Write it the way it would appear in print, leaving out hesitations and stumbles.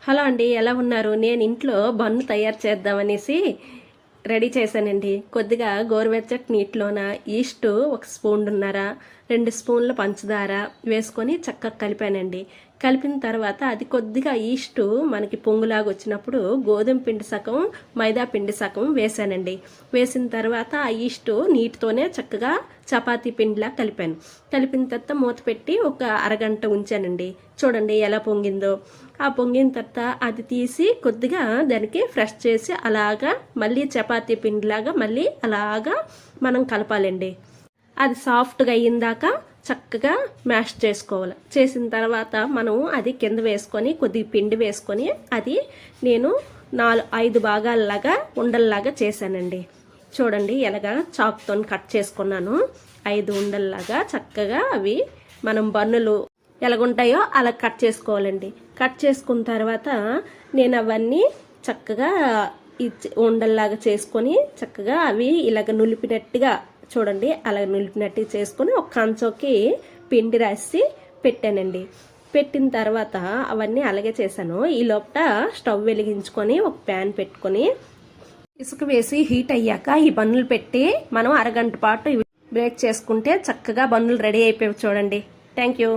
Hello అండి, ఎలా ఉన్నారు? నేను ఇంట్లో బన్ను తయారు చేద్దామనేసి రెడీ చేశానండి. కొద్దిగా గోరువెచ్చటి నీటిలోన ఈస్ట్ 1 స్పూన్నర, 2 స్పూన్ల పంచదార వేసుకొని చక్కగా కలిపానండి. కలిపిన తర్వాత అది కొద్దిగా ఈస్ట్ మనకి పొంగులాగా వచ్చినప్పుడు గోధుమ పిండి సగం, మైదా పిండి సగం వేసానండి. వేసిన తర్వాత ఆ ఈస్ట్ నీటితోనే చక్కగా చపాతీ పిండిలా కలిపాను. కలిపిన తర్వాత మూత పెట్టి ఒక అరగంట ఉంచానండి. చూడండి ఎలా పొంగిందో. ఆ పొంగిన తర్వాత అది తీసి కొద్దిగా దానికి ఫ్రెష్ చేసి అలాగా మళ్ళీ చపాతీ పిండిలాగా మళ్ళీ అలాగా మనం కలపాలండి. అది సాఫ్ట్గా అయ్యిందాక చక్కగా మ్యాష్ చేసుకోవాలి. చేసిన తర్వాత మనం అది కింద వేసుకొని కొద్దిగా పిండి వేసుకొని అది నేను 4-5 భాగాలలాగా ఉండల్లాగా చేశానండి. చూడండి ఎలాగా చాక్తో కట్ చేసుకున్నాను. 5 ఉండల్లాగా చక్కగా అవి మనం బన్నులు ఎలాగుంటాయో అలా కట్ చేసుకోవాలండి. కట్ చేసుకున్న తర్వాత నేను అవన్నీ చక్కగా ఉండల్లాగా చేసుకొని చక్కగా అవి ఇలాగ నులిపినట్టుగా చూడండి అలా నులిపినట్టుగా చేసుకొని ఒక కంచోకి పిండి రాసి పెట్టానండి. పెట్టిన తర్వాత అవన్నీ అలాగే చేశాను. ఈ లోపల స్టవ్ వెలిగించుకొని ఒక ప్యాన్ పెట్టుకొని ఇసుక వేసి హీట్ అయ్యాక ఈ బన్నులు పెట్టి మనం అరగంట పాటు బ్రేక్ చేసుకుంటే చక్కగా బన్నులు రెడీ అయిపోయాయి. చూడండి. Thank you.